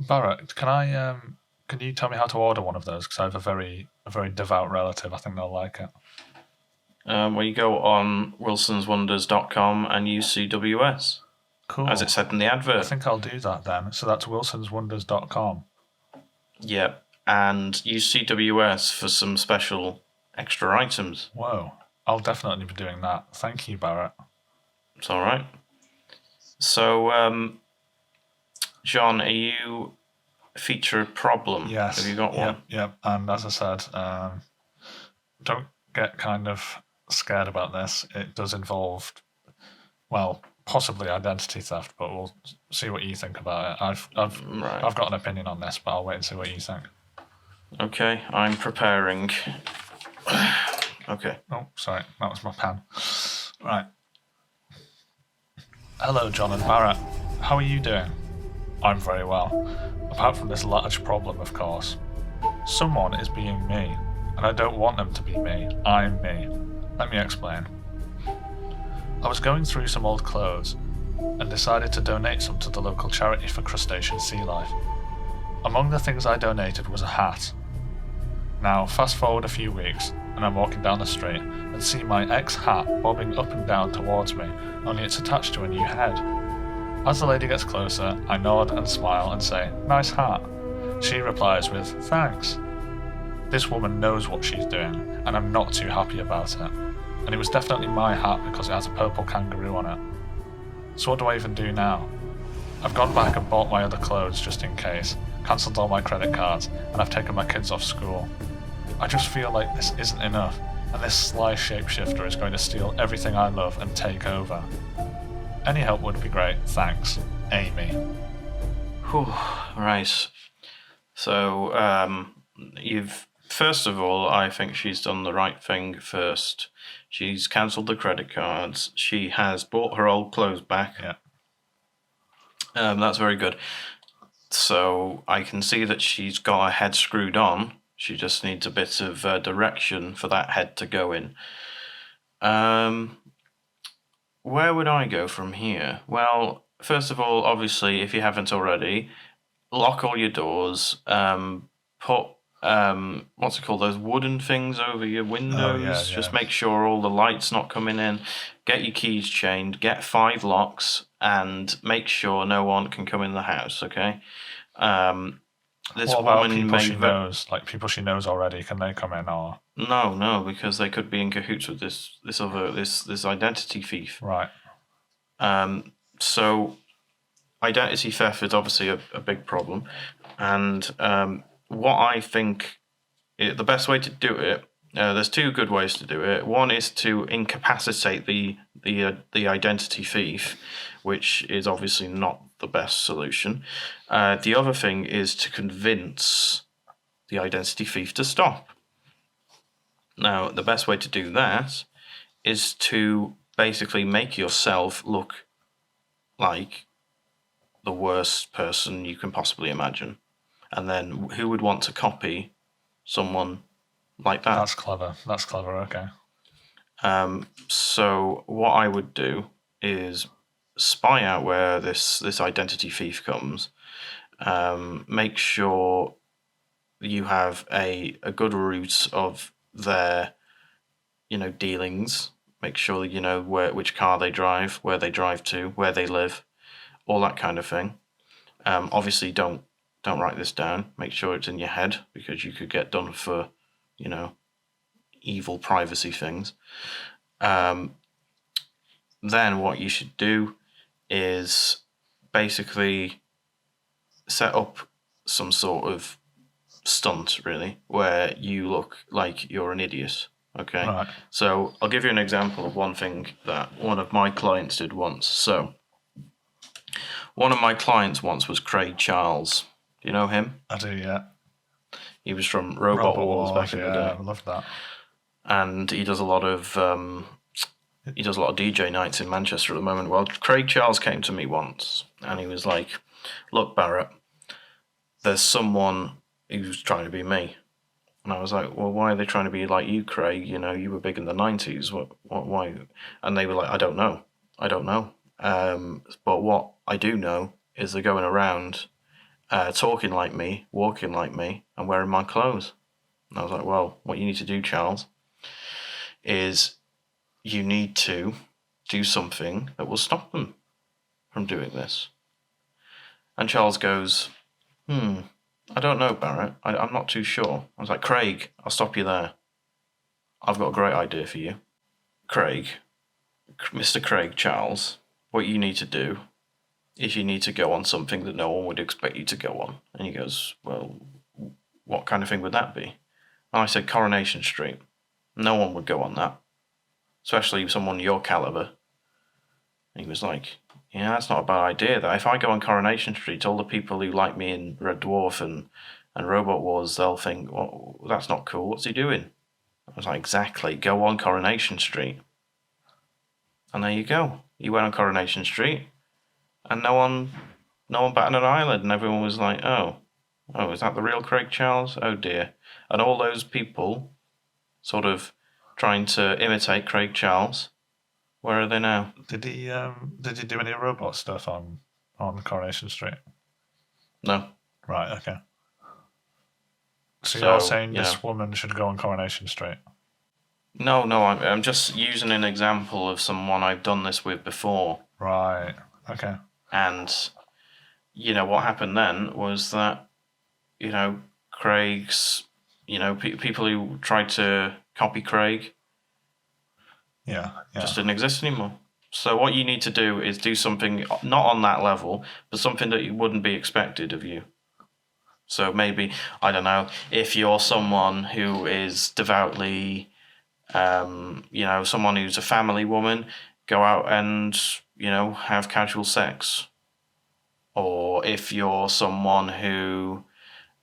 Barrett, can you tell me how to order one of those? Because I have a very devout relative. I think they'll like it. Well, you go on wilsonswonders.com and use CWS. Cool. As it said in the advert. I think I'll do that then. So that's wilsonswonders.com. Yep, and use CWS for some special extra items. Whoa, I'll definitely be doing that. Thank you, Barrett. It's all right. So, John, are you feature a problem? Yes. Have you got one? Yep. And as I said, don't get kind of scared about this. It does involve, well, possibly identity theft, but we'll see what you think about it. I've got an opinion on this, but I'll wait and see what you think. Okay, I'm preparing. Okay. Oh, sorry, that was my pen. Right. Hello, John and Barrett. How are you doing? I'm very well. Apart from this large problem, of course. Someone is being me, and I don't want them to be me. I'm me. Let me explain. I was going through some old clothes and decided to donate some to the local charity for crustacean sea life. Among the things I donated was a hat. Now, fast forward a few weeks, and I'm walking down the street and see my ex-hat bobbing up and down towards me, only it's attached to a new head. As the lady gets closer, I nod and smile and say, "Nice hat." She replies with, "Thanks." This woman knows what she's doing, and I'm not too happy about it. And it was definitely my hat because it has a purple kangaroo on it. So what do I even do now? I've gone back and bought my other clothes just in case, cancelled all my credit cards, and I've taken my kids off school. I just feel like this isn't enough, and this sly shapeshifter is going to steal everything I love and take over. Any help would be great, thanks. Amy. Whew, right. So, first of all, I think she's done the right thing first. She's cancelled the credit cards. She has bought her old clothes back. Yeah. That's very good. So I can see that she's got her head screwed on. She just needs a bit of direction for that head to go in. Where would I go from here? Well, first of all, obviously, if you haven't already, lock all your doors. Put what's it called? Those wooden things over your windows. Oh, yeah. Just make sure all the light's not coming in. Get your keys chained. Get 5 locks, and make sure no one can come in the house. Okay. This what about woman people she knows? Like people she knows already? Can they come in or? No, because they could be in cahoots with this identity thief. Right. So identity theft is obviously a big problem, and what I think the best way to do it. There's 2 good ways to do it. One is to incapacitate the identity thief, which is obviously not the best solution. The other thing is to convince the identity thief to stop. Now, the best way to do that is to basically make yourself look like the worst person you can possibly imagine. And then who would want to copy someone like that? That's clever, okay. So what I would do is spy out where this identity thief comes. Make sure you have a good route of their, dealings. Make sure that you know which car they drive, where they drive to, where they live, all that kind of thing. Obviously, don't write this down. Make sure it's in your head because you could get done for, evil privacy things. Then what you should do is basically set up some sort of stunt, really, where you look like you're an idiot. Okay. Right. So I'll give you an example of one thing that one of my clients did once. So one of my clients once was Craig Charles. Do you know him? I do, yeah. He was from Robot Wars back in the day. I love that. And he does a lot of DJ nights in Manchester at the moment. Well, Craig Charles came to me once, and he was like, "Look, Barrett, there's someone who's trying to be me." And I was like, "Well, why are they trying to be like you, Craig? You were big in the 90s. Why?" And they were like, "I don't know. But what I do know is they're going around talking like me, walking like me, and wearing my clothes. And I was like, well, what you need to do, Charles, is you need to do something that will stop them from doing this. And Charles goes, I don't know, Barrett. I'm not too sure. I was like, Craig, I'll stop you there. I've got a great idea for you. Craig, Mr. Craig Charles, what you need to do is you need to go on something that no one would expect you to go on. And he goes, well, what kind of thing would that be? And I said, Coronation Street. No one would go on that, especially someone your caliber. And he was like, yeah, that's not a bad idea. That if I go on Coronation Street, all the people who like me in Red Dwarf and Robot Wars, they'll think, well, that's not cool. What's he doing? I was like, exactly. Go on Coronation Street. And there you go. You went on Coronation Street, and no one batted an eyelid, and everyone was like, oh, is that the real Craig Charles? Oh dear. And all those people sort of trying to imitate Craig Charles, where are they now? Did he do any robot stuff on Coronation Street? No. Right, okay. So you're saying this woman should go on Coronation Street? No, I'm just using an example of someone I've done this with before. Right, okay. And, what happened then was that, Craig's, people who tried to copy Craig just didn't exist anymore. So what you need to do is do something not on that level, but something that wouldn't be expected of you. So maybe, I don't know, if you're someone who is devoutly, someone who's a family woman, go out and, have casual sex. Or if you're someone who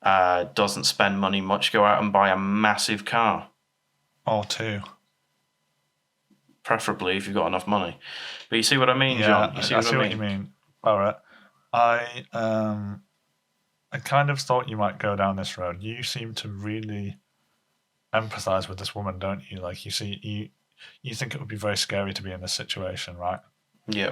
doesn't spend money much, go out and buy a massive car. Or two. Preferably if you've got enough money. But you see what I mean, John? You see what you mean, Barrett. I kind of thought you might go down this road. You seem to really empathize with this woman, don't you? Like, you think it would be very scary to be in this situation, right? Yeah.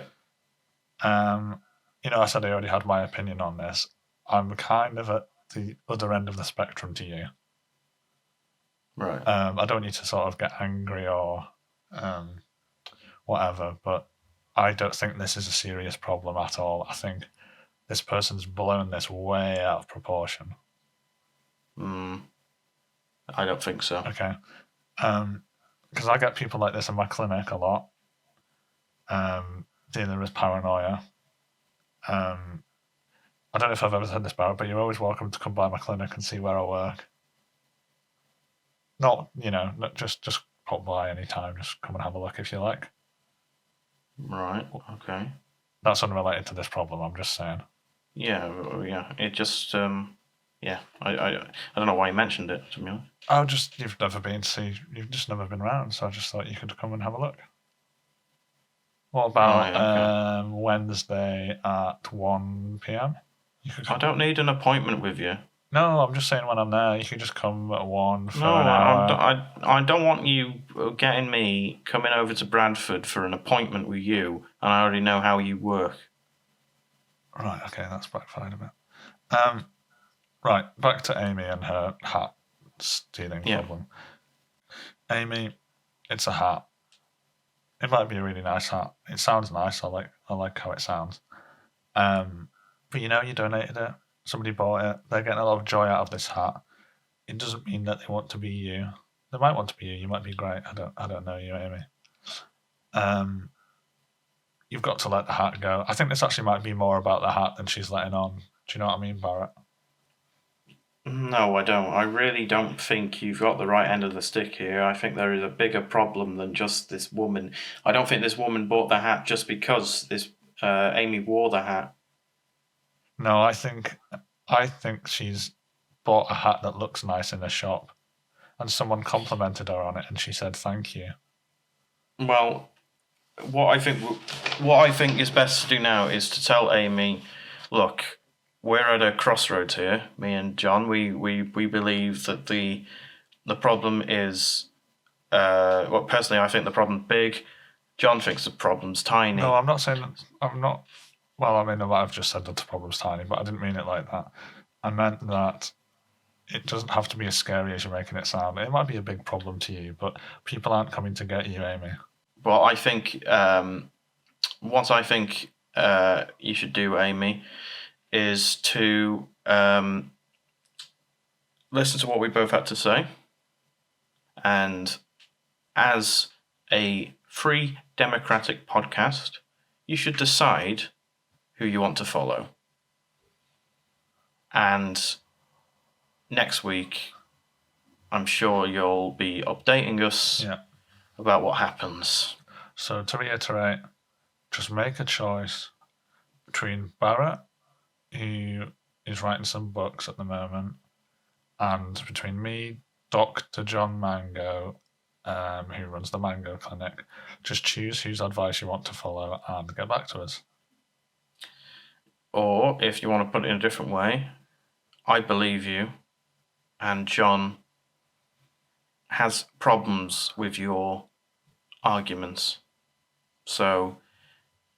I said I already had my opinion on this. I'm kind of at the other end of the spectrum to you. Right. I don't need to sort of get angry or whatever, but I don't think this is a serious problem at all. I think this person's blown this way out of proportion. I don't think so. Okay. Because I get people like this in my clinic a lot, dealing with paranoia. I don't know if I've ever said this, Barrett, but you're always welcome to come by my clinic and see where I work. Not just pop by any time. Just come and have a look if you like. Right. Okay. That's unrelated to this problem. I'm just saying. Yeah. It just I don't know why you mentioned it, to be honest. You've just never been around, so I just thought you could come and have a look. What about Wednesday at 1 p.m? I don't need an appointment with you. No, I'm just saying when I'm there, you can just come at 1 for No, an hour. I don't want you getting me coming over to Bradford for an appointment with you, and I already know how you work. Right, okay, that's backfired a bit. Right, back to Amy and her hat stealing problem. Amy, it's a hat. It might be a really nice hat. It sounds nice. I like how it sounds. But you donated it. Somebody bought it. They're getting a lot of joy out of this hat. It doesn't mean that they want to be you. They might want to be you. You might be great. I don't know you, Amy. You've got to let the hat go. I think this actually might be more about the hat than she's letting on. Do you know what I mean, Barrett? No, I don't. I really don't think you've got the right end of the stick here. I think there is a bigger problem than just this woman. I don't think this woman bought the hat just because this Amy wore the hat. No, I think she's bought a hat that looks nice in a shop, and someone complimented her on it, and she said thank you. Well, what I think is best to do now is to tell Amy, look, we're at a crossroads here. Me and John, we believe that the problem is. Personally, I think the problem's big. John thinks the problem's tiny. No, I'm not saying I'm not Well, I mean, I might have just said that the problem's tiny, but I didn't mean it like that. I meant that it doesn't have to be as scary as you're making it sound. It might be a big problem to you, but people aren't coming to get you, Amy. Well, I think what I think you should do, Amy, is to listen to what we both had to say, and as a free democratic podcast, you should decide who you want to follow. And next week, I'm sure you'll be updating us about what happens. So to reiterate, just make a choice between Barrett, who is writing some books at the moment, and between me, Dr. John Mango, who runs the Mango Clinic. Just choose whose advice you want to follow and get back to us. Or, if you want to put it in a different way, I believe you, and John has problems with your arguments. So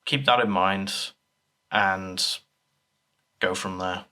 keep that in mind and go from there.